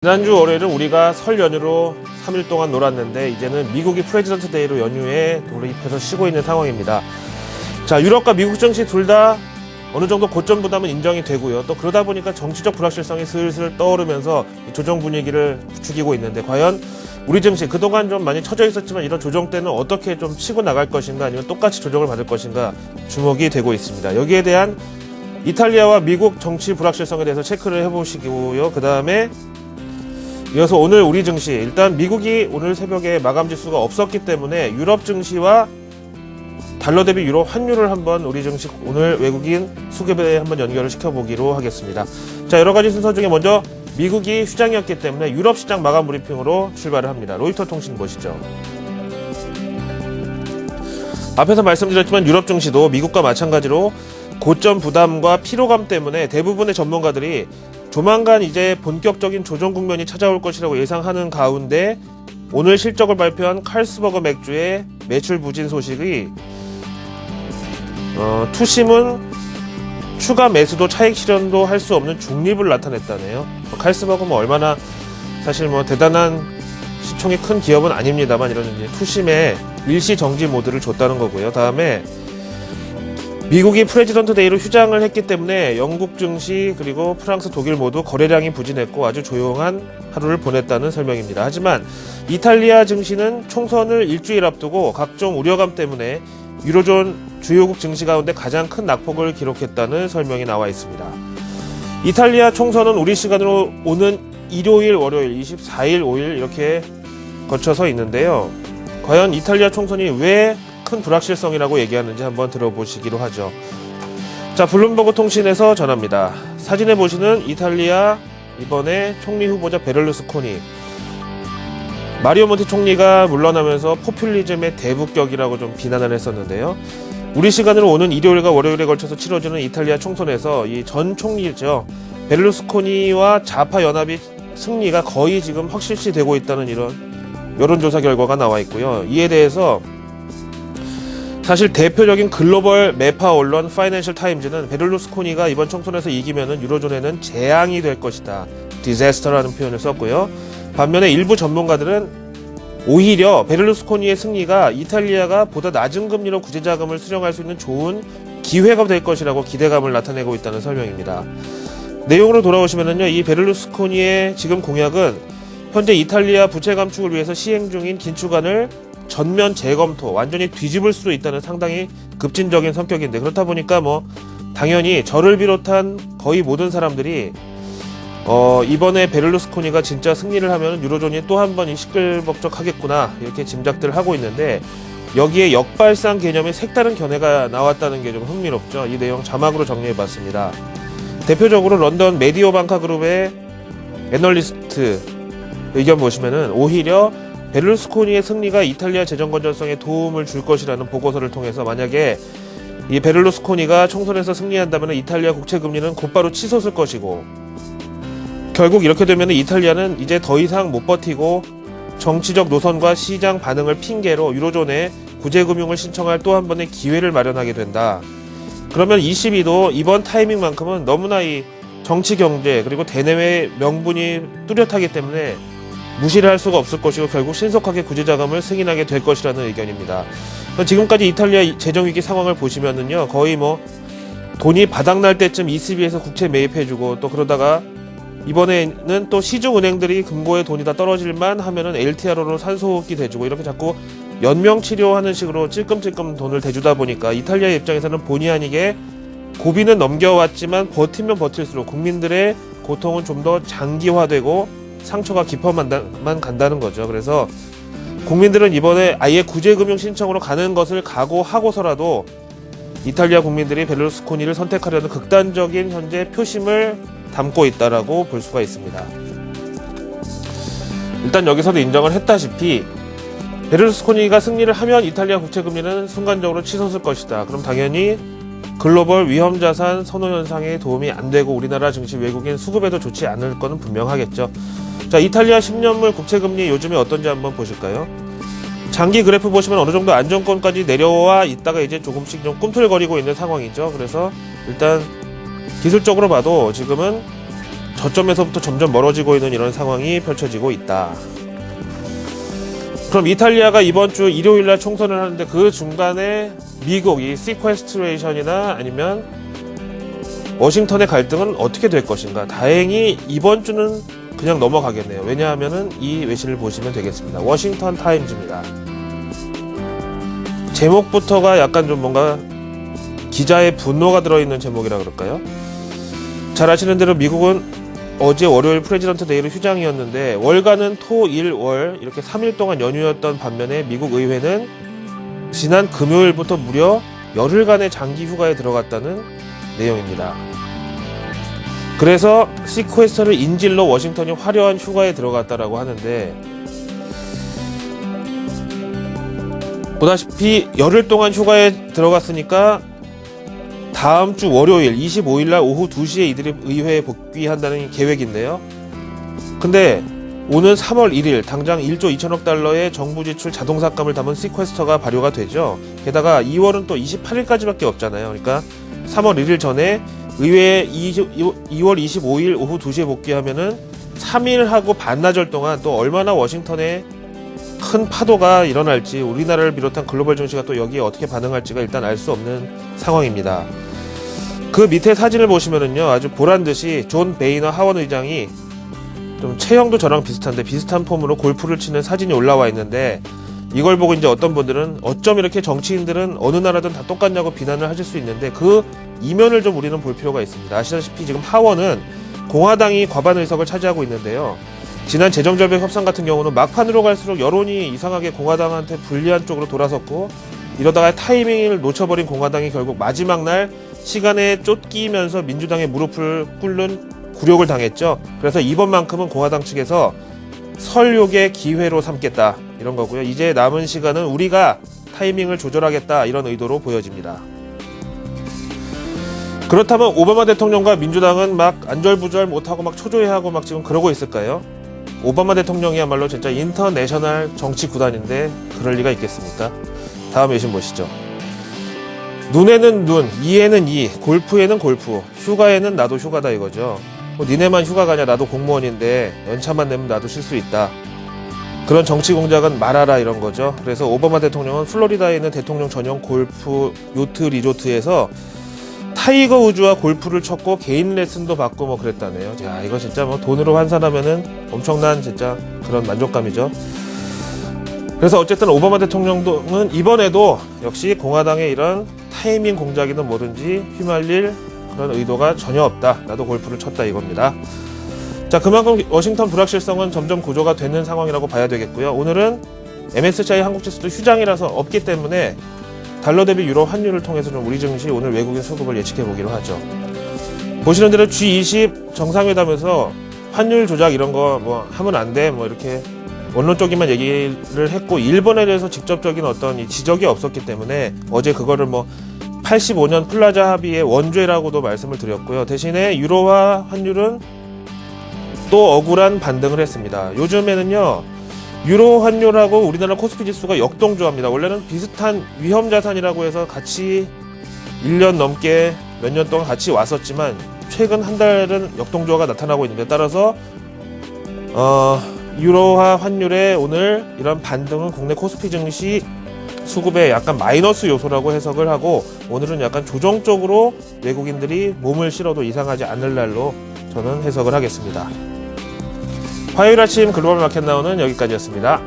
지난주 월요일은 우리가 설 연휴로 3일 동안 놀았는데 이제는 미국이 프레지던트 데이로 연휴에 돌입해서 쉬고 있는 상황입니다. 자, 유럽과 미국 증시 둘 다 어느 정도 고점 부담은 인정이 되고요. 또 그러다 보니까 정치적 불확실성이 슬슬 떠오르면서 조정 분위기를 부추기고 있는데 과연 우리 증시 그동안 좀 많이 처져 있었지만 이런 조정 때는 어떻게 좀 치고 나갈 것인가 아니면 똑같이 조정을 받을 것인가 주목이 되고 있습니다. 여기에 대한 이탈리아와 미국 정치 불확실성에 대해서 체크를 해보시고요. 그 다음에 이어서 오늘 우리 증시, 일단 미국이 오늘 새벽에 마감 지수가 없었기 때문에 유럽 증시와 달러 대비 유로 환율을 한번 우리 증시 오늘 외국인 수급에 한번 연결을 시켜보기로 하겠습니다. 자, 여러 가지 순서 중에 먼저 미국이 휴장이었기 때문에 유럽 시장 마감 브리핑으로 출발을 합니다. 로이터 통신 보시죠. 앞에서 말씀드렸지만 유럽 증시도 미국과 마찬가지로 고점 부담과 피로감 때문에 대부분의 전문가들이 조만간 이제 본격적인 조정 국면이 찾아올 것이라고 예상하는 가운데 오늘 실적을 발표한 칼스버거 맥주의 매출 부진 소식이 투심은 추가 매수도 차익 실현도 할 수 없는 중립을 나타냈다네요. 칼스버거 얼마나 사실 대단한 시총이 큰 기업은 아닙니다만 이런 이제 투심에 일시 정지 모드를 줬다는 거고요. 다음에 미국이 프레지던트 데이로 휴장을 했기 때문에 영국 증시 그리고 프랑스, 독일 모두 거래량이 부진했고 아주 조용한 하루를 보냈다는 설명입니다. 하지만 이탈리아 증시는 총선을 일주일 앞두고 각종 우려감 때문에 유로존 주요국 증시 가운데 가장 큰 낙폭을 기록했다는 설명이 나와 있습니다. 이탈리아 총선은 우리 시간으로 오는 일요일, 월요일, 24일, 5일 이렇게 거쳐서 있는데요. 과연 이탈리아 총선이 왜 큰 불확실성이라고 얘기하는지 한번 들어보시기로 하죠. 자, 블룸버그 통신에서 전합니다. 사진에 보시는 이탈리아 이번에 총리 후보자 베를루스코니, 마리오 몬티 총리가 물러나면서 포퓰리즘의 대북격이라고 좀 비난을 했었는데요. 우리 시간으로 오는 일요일과 월요일에 걸쳐서 치러지는 이탈리아 총선에서 이 전 총리죠, 베를루스코니와 좌파 연합이 승리가 거의 지금 확실시 되고 있다는 이런 여론조사 결과가 나와 있고요. 이에 대해서 사실 대표적인 글로벌 매파 언론 파이낸셜 타임즈는 베를루스코니가 이번 총선에서 이기면은 유로존에는 재앙이 될 것이다, 디자스터라는 표현을 썼고요. 반면에 일부 전문가들은 오히려 베를루스코니의 승리가 이탈리아가 보다 낮은 금리로 구제자금을 수령할 수 있는 좋은 기회가 될 것이라고 기대감을 나타내고 있다는 설명입니다. 내용으로 돌아오시면은요, 이 베를루스코니의 지금 공약은 현재 이탈리아 부채 감축을 위해서 시행 중인 긴축안을 전면 재검토, 완전히 뒤집을 수도 있다는 상당히 급진적인 성격인데, 그렇다 보니까 당연히 저를 비롯한 거의 모든 사람들이 이번에 베를루스코니가 진짜 승리를 하면 유로존이 또 한 번이 시끌벅적하겠구나 이렇게 짐작들을 하고 있는데, 여기에 역발상 개념의 색다른 견해가 나왔다는 게 좀 흥미롭죠. 이 내용 자막으로 정리해봤습니다. 대표적으로 런던 메디오방카 그룹의 애널리스트 의견 보시면은 오히려 베를루스코니의 승리가 이탈리아 재정 건전성에 도움을 줄 것이라는 보고서를 통해서 만약에 이 베를루스코니가 총선에서 승리한다면 이탈리아 국채 금리는 곧바로 치솟을 것이고, 결국 이렇게 되면 이탈리아는 이제 더 이상 못 버티고 정치적 노선과 시장 반응을 핑계로 유로존에 구제금융을 신청할 또 한 번의 기회를 마련하게 된다. 그러면 ECB도 이번 타이밍만큼은 너무나 이 정치 경제 그리고 대내외 명분이 뚜렷하기 때문에 무시를 할 수가 없을 것이고 결국 신속하게 구제자금을 승인하게 될 것이라는 의견입니다. 지금까지 이탈리아 재정위기 상황을 보시면은요, 거의 돈이 바닥날 때쯤 ECB에서 국채 매입해주고, 또 그러다가 이번에는 또 시중은행들이 금고에 돈이 다 떨어질만 하면은 LTR로 산소호흡기 대주고, 이렇게 자꾸 연명치료하는 식으로 찔끔찔끔 돈을 대주다 보니까 이탈리아 입장에서는 본의 아니게 고비는 넘겨왔지만 버티면 버틸수록 국민들의 고통은 좀 더 장기화되고 상처가 깊어만 간다는 거죠. 그래서 국민들은 이번에 아예 구제금융 신청으로 가는 것을 각오하고서라도 이탈리아 국민들이 베를루스코니를 선택하려는 극단적인 현재 표심을 담고 있다라고 볼 수가 있습니다. 일단 여기서도 인정을 했다시피 베를루스코니가 승리를 하면 이탈리아 국채 금리는 순간적으로 치솟을 것이다. 그럼 당연히 글로벌 위험자산 선호 현상에 도움이 안 되고 우리나라 증시 외국인 수급에도 좋지 않을 것은 분명하겠죠. 자, 이탈리아 10년물 국채금리 요즘에 어떤지 한번 보실까요? 장기 그래프 보시면 어느 정도 안정권까지 내려와 있다가 이제 조금씩 좀 꿈틀거리고 있는 상황이죠. 그래서 일단 기술적으로 봐도 지금은 저점에서부터 점점 멀어지고 있는 이런 상황이 펼쳐지고 있다. 그럼 이탈리아가 이번 주 일요일날 총선을 하는데 그 중간에 미국이 시퀘스트레이션이나 아니면 워싱턴의 갈등은 어떻게 될 것인가? 다행히 이번 주는 그냥 넘어가겠네요. 왜냐하면은 이 외신을 보시면 되겠습니다. 워싱턴 타임즈입니다. 제목부터가 약간 좀 뭔가 기자의 분노가 들어있는 제목이라 그럴까요? 잘 아시는 대로 미국은 어제 월요일 프레지던트 데이로 휴장이었는데 월간은 토, 일, 월 이렇게 3일 동안 연휴였던 반면에 미국 의회는 지난 금요일부터 무려 열흘간의 장기 휴가에 들어갔다는 내용입니다. 그래서 시퀘스터를 인질로 워싱턴이 화려한 휴가에 들어갔다라고 하는데 보다시피 열흘 동안 휴가에 들어갔으니까 다음 주 월요일 25일날 오후 2시에 이들이 의회에 복귀한다는 계획인데요. 근데 오는 3월 1일 당장 1조 2천억 달러의 정부 지출 자동삭감을 담은 시퀘스터가 발효가 되죠. 게다가 2월은 또 28일까지밖에 없잖아요. 그러니까 3월 1일 전에 의회에 2월 25일 오후 2시에 복귀하면은 3일하고 반나절 동안 또 얼마나 워싱턴에 큰 파도가 일어날지 우리나라를 비롯한 글로벌 증시가 또 여기에 어떻게 반응할지가 일단 알 수 없는 상황입니다. 그 밑에 사진을 보시면은요 아주 보란듯이 존 베이너 하원 의장이 좀 체형도 저랑 비슷한데 비슷한 폼으로 골프를 치는 사진이 올라와 있는데 이걸 보고 이제 어떤 분들은 어쩜 이렇게 정치인들은 어느 나라든 다 똑같냐고 비난을 하실 수 있는데 그 이면을 좀 우리는 볼 필요가 있습니다. 아시다시피 지금 하원은 공화당이 과반 의석을 차지하고 있는데요. 지난 재정절벽 협상 같은 경우는 막판으로 갈수록 여론이 이상하게 공화당한테 불리한 쪽으로 돌아섰고 이러다가 타이밍을 놓쳐버린 공화당이 결국 마지막 날 시간에 쫓기면서 민주당의 무릎을 꿇는 굴욕을 당했죠. 그래서 이번만큼은 공화당 측에서 설욕의 기회로 삼겠다 이런 거고요. 이제 남은 시간은 우리가 타이밍을 조절하겠다 이런 의도로 보여집니다. 그렇다면 오바마 대통령과 민주당은 막 안절부절 못하고 막 초조해하고 막 지금 그러고 있을까요? 오바마 대통령이야말로 진짜 인터내셔널 정치 구단인데 그럴 리가 있겠습니까? 다음 외신 보시죠. 눈에는 눈, 이에는 이, 골프에는 골프, 휴가에는 나도 휴가다 이거죠. 뭐 니네만 휴가 가냐 나도 공무원인데 연차만 내면 나도 쉴 수 있다. 그런 정치 공작은 말아라 이런 거죠. 그래서 오바마 대통령은 플로리다에 있는 대통령 전용 골프 요트 리조트에서 타이거 우즈와 골프를 쳤고 개인 레슨도 받고 뭐 그랬다네요. 야, 이거 진짜 뭐 돈으로 환산하면은 엄청난 진짜 그런 만족감이죠. 그래서 어쨌든 오바마 대통령은 이번에도 역시 공화당의 이런 타이밍 공작이든 뭐든지 휘말릴 그런 의도가 전혀 없다. 나도 골프를 쳤다 이겁니다. 자, 그만큼 워싱턴 불확실성은 점점 고조가 되는 상황이라고 봐야 되겠고요. 오늘은 MSCI 한국지수도 휴장이라서 없기 때문에 달러 대비 유로 환율을 통해서 좀 우리 증시 오늘 외국인 수급을 예측해 보기로 하죠. 보시는 대로 G20 정상회담에서 환율 조작 이런 거 뭐 하면 안 돼 뭐 이렇게 원론적인만 얘기를 했고 일본에 대해서 직접적인 어떤 지적이 없었기 때문에 어제 그거를 뭐 85년 플라자 합의의 원죄라고도 말씀을 드렸고요. 대신에 유로화 환율은 또 억울한 반등을 했습니다. 요즘에는요 유로 환율하고 우리나라 코스피 지수가 역동조합니다. 원래는 비슷한 위험자산이라고 해서 같이 1년 넘게 몇 년 동안 같이 왔었지만 최근 한 달은 역동조화가 나타나고 있는데 따라서 유로화 환율의 오늘 이런 반등은 국내 코스피 증시 수급에 약간 마이너스 요소라고 해석을 하고 오늘은 약간 조정적으로 외국인들이 몸을 실어도 이상하지 않을 날로 저는 해석을 하겠습니다. 화요일 아침 글로벌 마켓 나오는 여기까지였습니다.